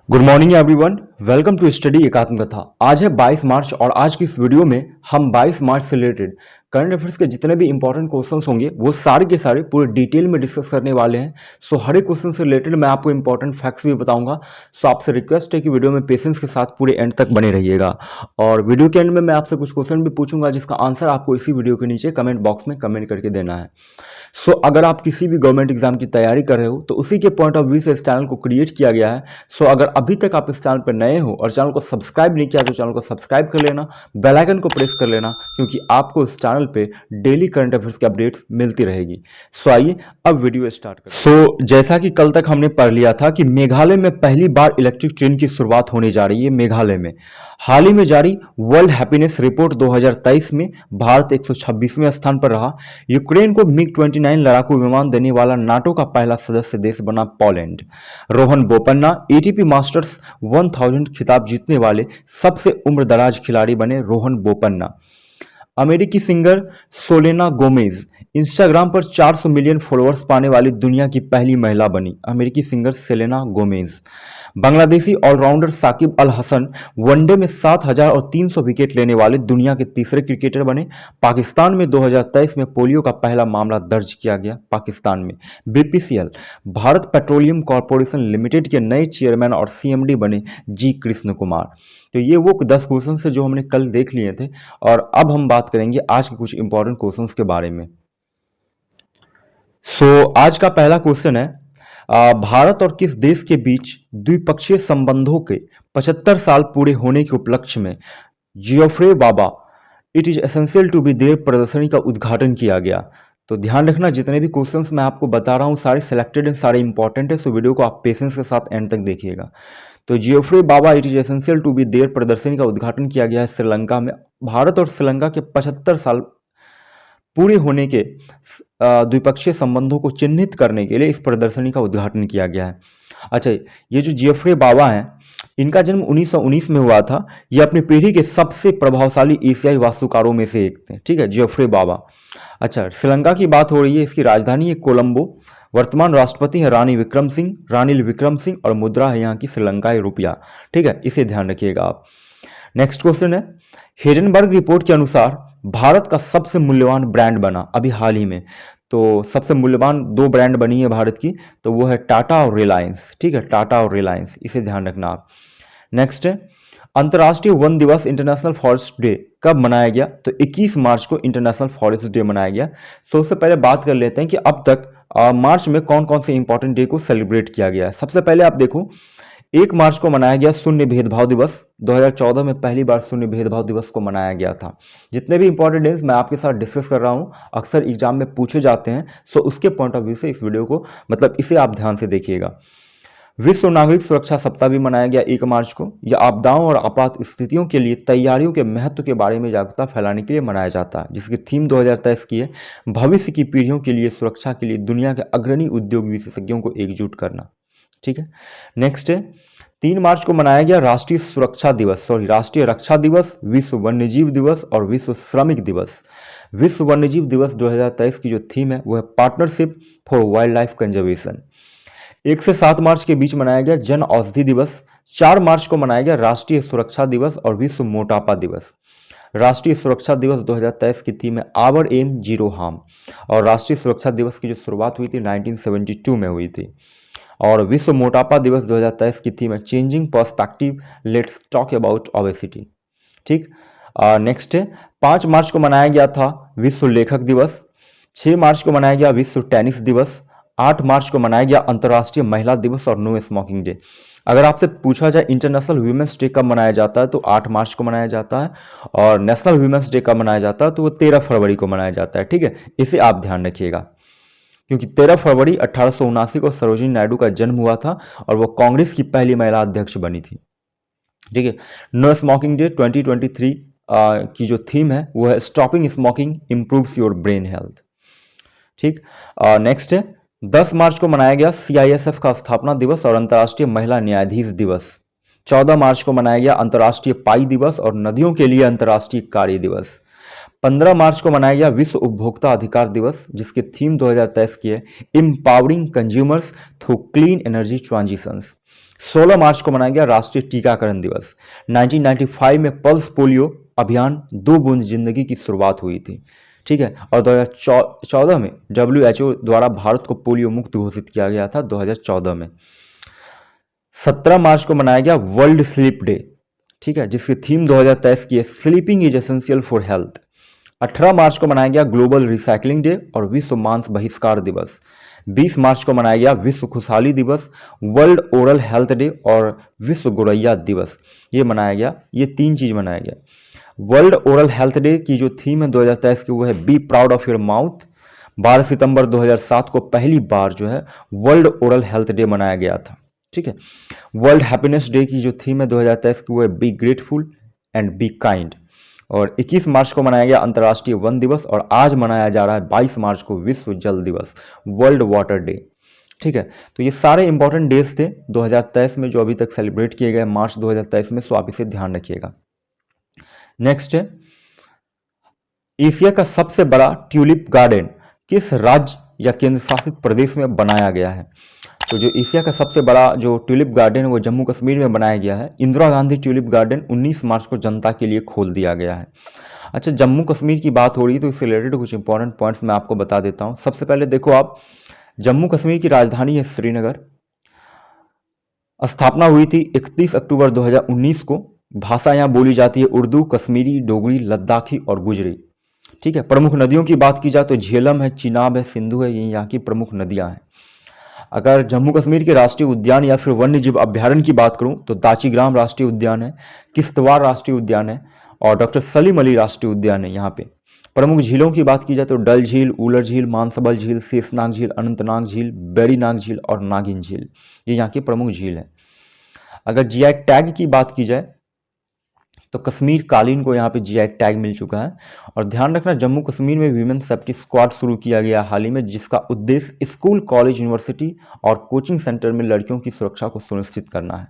Good morning everyone, welcome to study एकात्म कथा। आज है 22 मार्च और आज की इस वीडियो में हम 22 मार्च से रिलेटेड करंट अफेयर्स के जितने भी इंपॉर्टेंट क्वेश्चंस होंगे वो सारे के सारे पूरे डिटेल में डिस्कस करने वाले हैं। सो हर एक क्वेश्चन से रिलेटेड मैं आपको इंपॉर्टेंट फैक्ट्स भी बताऊंगा। सो आपसे रिक्वेस्ट है कि वीडियो में पेशेंस के साथ पूरे एंड तक बने रहिएगा और वीडियो के एंड में मैं आपसे कुछ क्वेश्चन भी पूछूंगा जिसका आंसर आपको इसी वीडियो के नीचे कमेंट बॉक्स में कमेंट करके देना है। सो अगर आप किसी भी गवर्नमेंट एग्जाम की तैयारी कर रहे हो तो उसी के पॉइंट ऑफ व्यू से इस चैनल को क्रिएट किया गया है। सो अगर अभी तक आप इस चैनल पर नए हो और चैनल को सब्सक्राइब नहीं किया तो चैनल को सब्सक्राइब कर लेना, बेल आइकन को प्रेस कर लेना, क्योंकि आपको इस चैनल पे डेली करंट अफेयर्स की अपडेट्स मिलती रहेगी। सो आइए अब वीडियो स्टार्ट करें। सो जैसा कि कल तक हमने पढ़ लिया था कि मेघालय में पहली बार इलेक्ट्रिक ट्रेन की शुरुआत होने जा रही है। मेघालय में हाल ही में जारी वर्ल्ड हैप्पीनेस रिपोर्ट 2023 में भारत 126वें स्थान पर रहा। यूक्रेन को मिग-29 लड़ाकू विमान देने वाला नाटो का पहला सदस्य देश बना Poland. Rohan Bopanna ATP masters 1000 खिताब जीतने वाले सबसे उम्रदराज खिलाड़ी बने। रोहन बोपन्ना। अमेरिकी सिंगर सोलेना गोमेज इंस्टाग्राम पर 400 मिलियन फॉलोअर्स पाने वाली दुनिया की पहली महिला बनी। अमेरिकी सिंगर सेलेना गोमेज। बांग्लादेशी ऑलराउंडर साकिब अल हसन वनडे में 7000 और 300 विकेट लेने वाले दुनिया के तीसरे क्रिकेटर बने। पाकिस्तान में 2023 में पोलियो का पहला मामला दर्ज किया गया। पाकिस्तान में BPCL Bharat petroleum corporation limited के नए चेयरमैन और सीएमडी बने जी कृष्ण कुमार। तो ये वो 10 क्वेश्चन है जो हमने कल देख लिए थे और अब हम बात करेंगे आज के कुछ इंपॉर्टेंट क्वेश्चंस के बारे में। आज का पहला क्वेश्चन है, भारत और किस देश के बीच द्विपक्षीय संबंधों के 75 साल पूरे होने के उपलक्ष्य में Geoffrey Bawa it is essential to be there प्रदर्शनी का उद्घाटन किया गया। तो ध्यान रखना, जितने भी क्वेश्चंस मैं आपको बता रहा हूँ सारे सिलेक्टेड हैं, सारे इंपॉर्टेंट है। तो वीडियो को आप पेशेंस के साथ एंड तक देखिएगा। तो Geoffrey Bawa it is essential to be there प्रदर्शनी का उद्घाटन किया गया है श्रीलंका में। भारत और श्रीलंका के 75 साल पूरे होने के द्विपक्षीय संबंधों को चिन्हित करने के लिए इस प्रदर्शनी का उद्घाटन किया गया है। अच्छा, ये जो जियोफ्रे बाबा हैं इनका जन्म 1919 में हुआ था। ये अपनी पीढ़ी के सबसे प्रभावशाली एशियाई वास्तुकारों में से एक थे। ठीक है, जियोफ्रे बाबा। अच्छा, श्रीलंका की बात हो रही है, इसकी राजधानी है कोलंबो। वर्तमान राष्ट्रपति है रानिल विक्रम सिंह और मुद्रा है यहाँ की श्रीलंकाई रुपया। ठीक है, इसे ध्यान रखिएगा आप। नेक्स्ट क्वेश्चन है, हिडेनबर्ग रिपोर्ट के अनुसार भारत का सबसे मूल्यवान ब्रांड बना अभी हाल ही में। तो सबसे मूल्यवान 2 ब्रांड बनी है भारत की, तो वो है टाटा और रिलायंस। ठीक है, टाटा और रिलायंस, इसे ध्यान रखना आप। नेक्स्ट है, अंतर्राष्ट्रीय वन दिवस इंटरनेशनल फॉरेस्ट डे कब मनाया गया? तो 21 मार्च को इंटरनेशनल फॉरेस्ट डे मनाया गया। तो उससे पहले बात कर लेते हैं कि अब तक मार्च में कौन कौन से इंपॉर्टेंट डे को सेलिब्रेट किया गया है। सबसे पहले आप देखो, 1 मार्च को मनाया गया शून्य भेदभाव दिवस। 2014 में पहली बार शून्य भेदभाव दिवस को मनाया गया था। जितने भी इंपॉर्टेंट डेज मैं आपके साथ डिस्कस कर रहा हूं अक्सर एग्जाम में पूछे जाते हैं। सो उसके पॉइंट ऑफ व्यू से इस वीडियो को इसे आप ध्यान से देखिएगा। विश्व नागरिक सुरक्षा सप्ताह भी मनाया गया 1 मार्च को। यह आपदाओं और आपात स्थितियों के लिए तैयारियों के महत्व के बारे में जागरूकता फैलाने के लिए मनाया जाता है, जिसकी थीम 2023 की है भविष्य की पीढ़ियों के लिए सुरक्षा के लिए दुनिया के अग्रणी उद्योग विशेषज्ञों को एकजुट करना। ठीक है, नेक्स्ट है, 3 मार्च को मनाया गया राष्ट्रीय रक्षा दिवस, विश्व वन्यजीव दिवस और विश्व श्रमिक दिवस। विश्व वन्यजीव दिवस 2023 की जो थीम है वो है partnership for wild life conservation. 1 से 7 मार्च के बीच मनाया गया जन औषधि दिवस। 4 मार्च को मनाया गया राष्ट्रीय सुरक्षा दिवस और विश्व मोटापा दिवस। राष्ट्रीय सुरक्षा दिवस 2023 की थीम है आवर एम जीरो हार्म और राष्ट्रीय सुरक्षा दिवस की जो शुरुआत हुई थी 1972 में हुई थी। और विश्व मोटापा दिवस 2023 की थीम है changing perspective, let's talk about obesity. ठीक, नेक्स्ट है, 5 मार्च को मनाया गया था विश्व लेखक दिवस। 6 मार्च को मनाया गया विश्व टेनिस दिवस। 8 मार्च को मनाया गया अंतर्राष्ट्रीय महिला दिवस और नो स्मोकिंग डे। अगर आपसे पूछा जाए इंटरनेशनल वीमेंस डे कब मनाया जाता है तो 8 मार्च को मनाया जाता है और नेशनल वीमेंस डे कब मनाया जाता है तो वो 13 फरवरी को मनाया जाता है। ठीक है, इसे आप ध्यान रखिएगा, क्योंकि 13 फरवरी 1879 को सरोजिनी नायडू का जन्म हुआ था और वो कांग्रेस की पहली महिला अध्यक्ष बनी थी। ठीक है, नो स्मोकिंग डे 2023 की जो थीम है वो है stopping smoking improves your brain health. ठीक, नेक्स्ट है, 10 मार्च को मनाया गया CISF का स्थापना दिवस और अंतर्राष्ट्रीय महिला न्यायाधीश दिवस। 14 मार्च को मनाया गया अंतर्राष्ट्रीय पाई दिवस और नदियों के लिए अंतर्राष्ट्रीय कार्य दिवस। 15 मार्च को मनाया गया विश्व उपभोक्ता अधिकार दिवस, जिसकी थीम 2023 की है empowering consumers through clean energy transitions. 16 मार्च को मनाया गया राष्ट्रीय टीकाकरण दिवस। 1995 में पल्स पोलियो अभियान 2 बूंद जिंदगी की शुरुआत हुई थी, ठीक है। और 2014 में WHO द्वारा भारत को पोलियो मुक्त घोषित किया गया था 2014 में। 17 मार्च को मनाया गया वर्ल्ड स्लीप डे, ठीक है, जिसकी थीम 2023 की है sleeping is essential for health. 18 मार्च को मनाया गया ग्लोबल रिसाइकलिंग डे और विश्व मांस बहिष्कार दिवस। 20 मार्च को मनाया गया विश्व खुशहाली दिवस, वर्ल्ड ओरल हेल्थ डे और विश्व गौरैया दिवस। ये मनाया गया, ये 3 चीज मनाया गया। वर्ल्ड ओरल हेल्थ डे की जो थीम है 2023 की वो है be proud of your mouth. 12 सितंबर 2007 को पहली बार जो है वर्ल्ड ओरल हेल्थ डे मनाया गया था, ठीक है। वर्ल्ड हैप्पीनेस डे की जो थीम है 2023 की वो है be grateful and be kind. और 21 मार्च को मनाया गया अंतर्राष्ट्रीय वन दिवस और आज मनाया जा रहा है 22 मार्च को विश्व जल दिवस, वर्ल्ड वाटर डे, ठीक है। तो ये सारे इंपॉर्टेंट डेज थे 2023 में जो अभी तक सेलिब्रेट किए गए मार्च 2023 में, सो आप इसे ध्यान रखिएगा। नेक्स्ट है एशिया का सबसे बड़ा ट्यूलिप गार्डन किस राज्य या केंद्र शासित प्रदेश में बनाया गया है? तो जो एशिया का सबसे बड़ा जो ट्यूलिप गार्डन है वो जम्मू कश्मीर में बनाया गया है। इंदिरा गांधी ट्यूलिप गार्डन 19 मार्च को जनता के लिए खोल दिया गया है। अच्छा, जम्मू कश्मीर की बात हो रही है तो इससे रिलेटेड कुछ इंपॉर्टेंट पॉइंट्स मैं आपको बता देता हूँ। सबसे पहले देखो आप, जम्मू कश्मीर की राजधानी है श्रीनगर। स्थापना हुई थी 31 अक्टूबर 2019 को। भाषा यहाँ बोली जाती है उर्दू, कश्मीरी, डोगरी, लद्दाखी और गुजरी, ठीक है। प्रमुख नदियों की बात की जाए तो झेलम है, चिनाब है, सिंधु है, ये यहाँ की प्रमुख नदियाँ हैं। अगर जम्मू कश्मीर के राष्ट्रीय उद्यान या फिर वन्य जीव अभ्यारण्य की बात करूं तो दाचीग्राम राष्ट्रीय उद्यान है, किश्तवाड़ राष्ट्रीय उद्यान है और डॉक्टर सलीम अली राष्ट्रीय उद्यान है यहाँ पे। प्रमुख झीलों की बात की जाए तो डल झील, उलर झील, मानसबल झील, शेषनाग झील, अनंतनाग झील, बेरीनाग झील और नागिन झील, ये यहाँ की प्रमुख झील है। अगर जीआई टैग की बात की जाए तो कश्मीर कालीन को यहाँ पे जीआई टैग मिल चुका है। और ध्यान रखना, जम्मू कश्मीर में वीमेन सेफ्टी स्क्वाड शुरू किया गया हाल ही में, जिसका उद्देश्य स्कूल, कॉलेज, यूनिवर्सिटी और कोचिंग सेंटर में लड़कियों की सुरक्षा को सुनिश्चित करना है,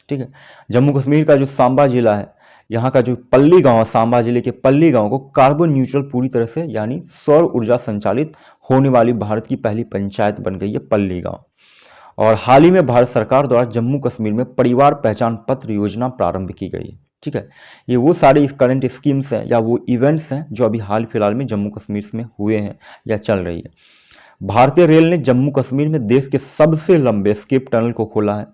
ठीक है। जम्मू कश्मीर का जो सांबा जिला है, यहाँ का जो पल्ली गांव है, सांबा जिले के पल्ली गांव को कार्बन न्यूट्रल पूरी तरह से यानी सौर ऊर्जा संचालित होने वाली भारत की पहली पंचायत बन गई है पल्ली गाँव। और हाल ही में भारत सरकार द्वारा जम्मू कश्मीर में परिवार पहचान पत्र योजना प्रारंभ की गई है, ठीक है। ये वो सारे करंट स्कीम्स हैं या वो इवेंट्स हैं जो अभी हाल फिलहाल में जम्मू कश्मीर में हुए हैं या चल रही है। भारतीय रेल ने जम्मू कश्मीर में देश के सबसे लंबे स्केप टनल को खोला है।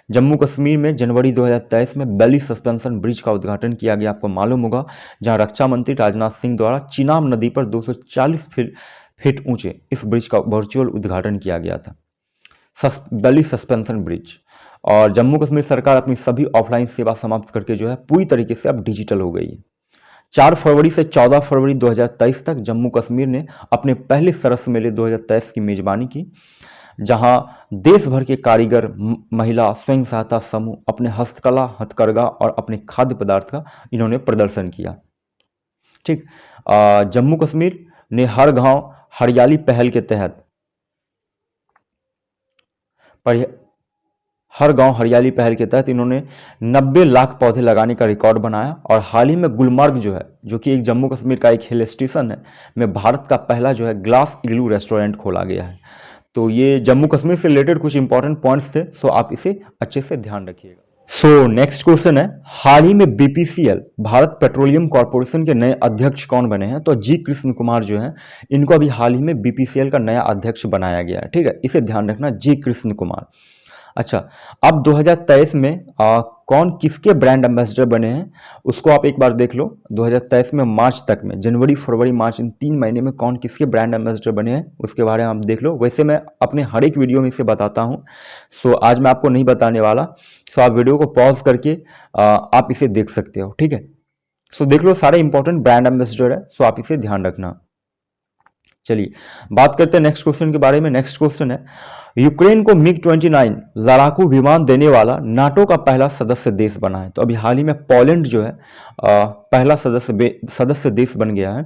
जम्मू कश्मीर में जनवरी 2023 में बेली सस्पेंशन ब्रिज का उद्घाटन किया गया, आपको मालूम होगा, जहां रक्षा मंत्री राजनाथ सिंह द्वारा चिनाब नदी पर 240 फीट ऊंचे इस ब्रिज का वर्चुअल उद्घाटन किया गया था, बेली सस्पेंशन ब्रिज। और जम्मू कश्मीर सरकार अपनी सभी ऑफलाइन सेवा समाप्त करके जो है पूरी तरीके से अब डिजिटल हो गई है। 4 फरवरी से 14 फरवरी 2023 तक जम्मू कश्मीर ने अपने पहले सरस मेले 2023 की मेजबानी की, जहां देश भर के कारीगर, महिला स्वयं सहायता समूह अपने हस्तकला, हथकरघा और अपने खाद्य पदार्थ का इन्होंने प्रदर्शन किया, ठीक। जम्मू कश्मीर ने हर गांव हरियाली पहल के तहत इन्होंने 90 लाख पौधे लगाने का रिकॉर्ड बनाया। और हाल ही में गुलमर्ग जो है, जो कि एक जम्मू कश्मीर का एक हिल स्टेशन है, में भारत का पहला जो है ग्लास इग्लू रेस्टोरेंट खोला गया है। तो ये जम्मू कश्मीर से रिलेटेड कुछ इंपॉर्टेंट पॉइंट्स थे, सो आप इसे अच्छे से ध्यान रखिएगा। सो नेक्स्ट क्वेश्चन है, हाल ही में बीपीसीएल भारत पेट्रोलियम कॉर्पोरेशन के नए अध्यक्ष कौन बने हैं? तो जी कृष्ण कुमार जो है, इनको अभी हाल ही में बीपीसीएल का नया अध्यक्ष बनाया गया है, ठीक है। इसे ध्यान रखना, जी कृष्ण कुमार। अच्छा, अब 2023 में कौन किसके ब्रांड एम्बेसडर बने हैं उसको आप एक बार देख लो। 2023 में मार्च तक में, जनवरी, फरवरी, मार्च, इन 3 महीने में कौन किसके ब्रांड एम्बेसडर बने हैं उसके बारे में आप देख लो। वैसे मैं अपने हर एक वीडियो में इसे बताता हूं, सो आज मैं आपको नहीं बताने वाला। सो आप वीडियो को पॉज करके आप इसे देख सकते हो, ठीक है। सो देख लो, सारे इंपॉर्टेंट ब्रांड एम्बेसडर है, सो आप इसे ध्यान रखना। चलिए बात करते हैं नेक्स्ट क्वेश्चन के बारे में। नेक्स्ट क्वेश्चन है, यूक्रेन को मिग 29 लड़ाकू विमान देने वाला नाटो का पहला सदस्य देश बना है। तो अभी हाल ही में पोलैंड जो है पहला सदस्य देश बन गया है।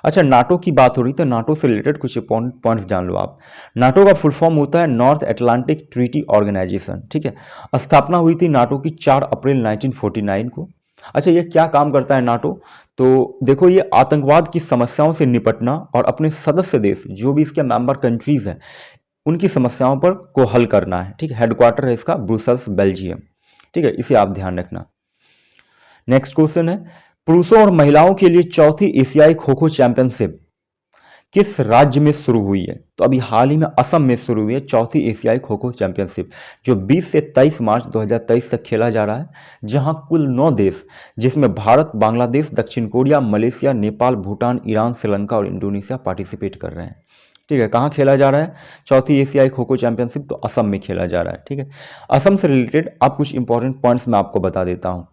अच्छा, नाटो की बात हो रही तो नाटो से रिलेटेड कुछ पॉइंट्स जान लो आप। नाटो का फुल फॉर्म होता है नॉर्थ अटलांटिक ट्रीटी ऑर्गेनाइजेशन, ठीक है। स्थापना हुई थी नाटो की 4 अप्रैल 1949 को। अच्छा, ये क्या काम करता है नाटो? तो देखो, ये आतंकवाद की समस्याओं से निपटना और अपने सदस्य देश जो भी इसके मेंबर कंट्रीज हैं उनकी समस्याओं पर को हल करना है। ठीक है, हेडक्वार्टर है इसका ब्रुसेल्स, बेल्जियम। ठीक है, इसे आप ध्यान रखना। नेक्स्ट क्वेश्चन है, पुरुषों और महिलाओं के लिए चौथी एशियाई खो खो चैंपियनशिप किस राज्य में शुरू हुई है? तो अभी हाल ही में असम में शुरू हुई है चौथी एशियाई खो खो चैंपियनशिप, जो 20 से 23 मार्च 2023 तक खेला जा रहा है, जहां कुल 9 देश, जिसमें भारत, बांग्लादेश, दक्षिण Korea, Malaysia, Nepal, Bhutan, Iran, Sri Lanka और इंडोनेशिया पार्टिसिपेट कर रहे हैं। ठीक है, कहाँ खेला जा रहा है चौथी एशियाई खो खो चैंपियनशिप? तो असम में खेला जा रहा है। ठीक है, असम से रिलेटेड आप कुछ इंपॉर्टेंट पॉइंट्स मैं आपको बता देता हूँ।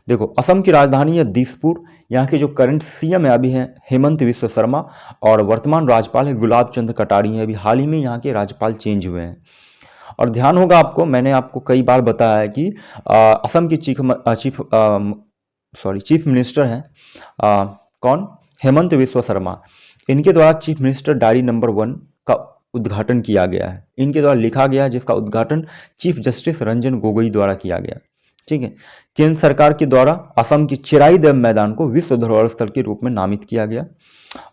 देखो, असम की राजधानी है दिसपुर। यहाँ के जो करंट सीएम है अभी हैं हेमंत विश्व शर्मा, और वर्तमान राज्यपाल है गुलाब चंद कटारी हैं। अभी हाल ही में यहाँ के राज्यपाल चेंज हुए हैं। और ध्यान होगा आपको, मैंने आपको कई बार बताया है कि असम की चीफ मिनिस्टर हैं कौन? हेमंत विश्व शर्मा। इनके द्वारा चीफ मिनिस्टर डायरी नंबर 1 का उद्घाटन किया गया है, इनके द्वारा लिखा गया है, जिसका उद्घाटन चीफ जस्टिस रंजन गोगोई द्वारा किया गया। ठीक है, केंद्र सरकार के द्वारा असम की चिराई देव मैदान को विश्व धरोहर स्थल के रूप में नामित किया गया।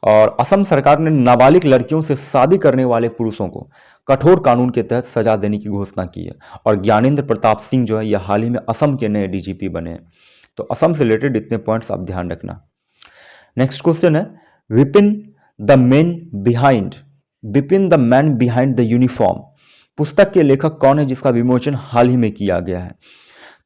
और असम सरकार ने नाबालिग लड़कियों से शादी करने वाले पुरुषों को कठोर कानून के तहत सजा देने की घोषणा की है। और ज्ञानेंद्र प्रताप सिंह जो है, यह हाल ही में असम के नए डीजीपी बने हैं। तो असम से रिलेटेड इतने पॉइंट्स आप ध्यान रखना। नेक्स्ट क्वेश्चन है, Vipin the man behind the uniform पुस्तक के लेखक कौन है, जिसका विमोचन हाल ही में किया गया है?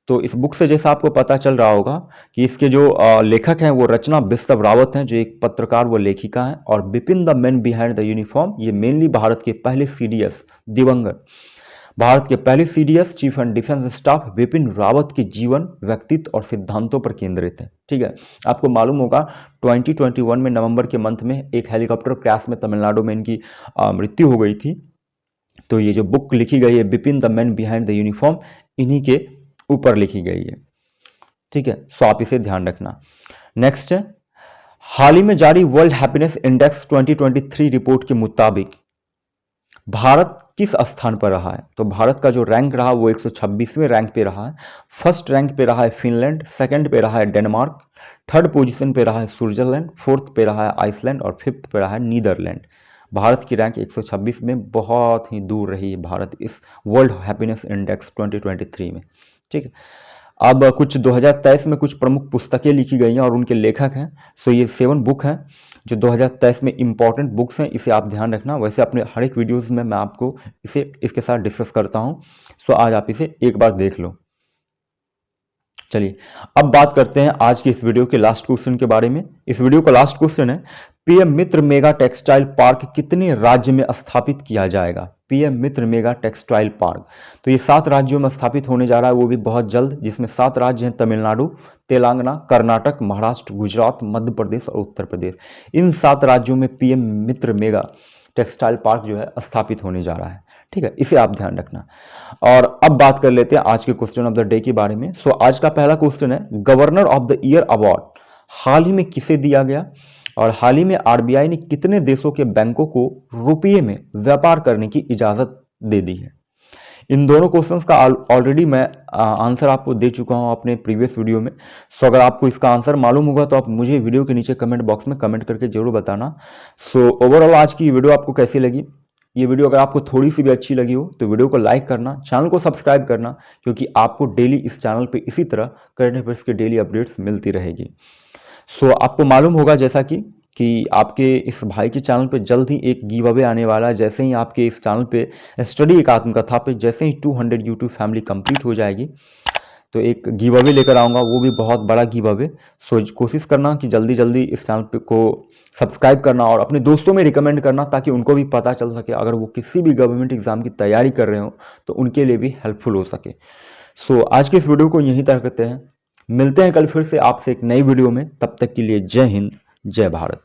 तो इस बुक से जैसा आपको पता चल रहा होगा कि इसके जो लेखक हैं वो रचना बिस्तव रावत हैं, जो एक पत्रकार व लेखिका हैं। और Vipin the man behind the uniform ये मेनली भारत के पहले सीडीएस दिवंगत भारत के पहले CDS cheap and defence staff Vipin Rawat के जीवन, व्यक्तित्व और सिद्धांतों पर केंद्रित है। ठीक है, आपको मालूम होगा 2021 में नवंबर के मंथ में एक हेलीकॉप्टर क्रैश में तमिलनाडु में इनकी मृत्यु हो गई थी। तो ये जो बुक लिखी गई है Vipin the man behind the uniform, इन्हीं के ऊपर लिखी गई है। ठीक है, सो आप इसे ध्यान रखना। नेक्स्ट है, हाल ही में जारी वर्ल्ड हैप्पीनेस इंडेक्स 2023 रिपोर्ट के मुताबिक भारत किस स्थान पर रहा है? तो भारत का जो रैंक रहा वो 126वें रैंक पे रहा है। फर्स्ट रैंक पे रहा है फिनलैंड, सेकंड पे रहा है डेनमार्क, थर्ड पोजीशन पे रहा है स्विट्जरलैंड, फोर्थ पे रहा है आइसलैंड और फिफ्थ पे रहा है नीदरलैंड। भारत की रैंक 126 में बहुत ही दूर रही है भारत इस वर्ल्ड हैप्पीनेस इंडेक्स 2023 में। ठीक है, अब कुछ 2023 में कुछ प्रमुख पुस्तकें लिखी गई हैं और उनके लेखक हैं। सो ये 7 बुक हैं जो 2023 में इंपॉर्टेंट बुक्स हैं, इसे आप ध्यान रखना। वैसे अपने हर एक वीडियोस में मैं आपको इसके साथ डिस्कस करता हूं, सो आज आप इसे एक बार देख लो। चलिए अब बात करते हैं आज की इस वीडियो के लास्ट क्वेश्चन के बारे में। इस वीडियो का लास्ट क्वेश्चन है, पीएम मित्र मेगा टेक्सटाइल पार्क कितने राज्य में स्थापित किया जाएगा? पीएम मित्र मेगा टेक्सटाइल पार्क, तो ये 7 राज्यों में स्थापित होने जा रहा है, वो भी बहुत जल्द, जिसमें 7 राज्य हैं तमिलनाडु, तेलंगाना, कर्नाटक, महाराष्ट्र, गुजरात, मध्य प्रदेश और उत्तर प्रदेश। इन 7 राज्यों में पीएम मित्र मेगा टेक्सटाइल पार्क जो है स्थापित होने जा रहा है। ठीक है, इसे आप ध्यान रखना। और अब बात कर लेते हैं आज के क्वेश्चन ऑफ द डे के बारे में। सो आज का पहला क्वेश्चन है, governor of the year award हाल ही में किसे दिया गया? और हाल ही में आरबीआई ने कितने देशों के बैंकों को रुपये में व्यापार करने की इजाजत दे दी है? इन दोनों क्वेश्चंस का ऑलरेडी मैं आंसर आपको दे चुका हूं अपने प्रीवियस वीडियो में। सो अगर आपको इसका आंसर मालूम होगा तो आप मुझे वीडियो के नीचे कमेंट बॉक्स में कमेंट करके जरूर बताना। सो ओवरऑल आज की वीडियो आपको कैसी लगी? ये वीडियो अगर आपको थोड़ी सी भी अच्छी लगी हो तो वीडियो को लाइक करना, चैनल को सब्सक्राइब करना, क्योंकि आपको डेली इस चैनल पे इसी तरह करंट अफेयर्स की डेली अपडेट्स मिलती रहेगी। सो आपको मालूम होगा जैसा कि आपके इस भाई के चैनल पे जल्द ही एक गिव अवे आने वाला है। जैसे ही आपके इस चैनल पे स्टडी एक आत्मकथा पे जैसे ही 200 यूट्यूब फैमिली कंप्लीट हो जाएगी तो एक गिव अवे लेकर आऊँगा, वो भी बहुत बड़ा गिव अवे। सो कोशिश करना कि जल्दी जल्दी इस चैनल पे को सब्सक्राइब करना और अपने दोस्तों में रिकमेंड करना, ताकि उनको भी पता चल सके, अगर वो किसी भी गवर्नमेंट एग्जाम की तैयारी कर रहे हो तो उनके लिए भी हेल्पफुल हो सके। सो आज के इस वीडियो को यहीं तक करते हैं, मिलते हैं कल फिर से आपसे एक नई वीडियो में। तब तक के लिए जय हिंद, जय भारत।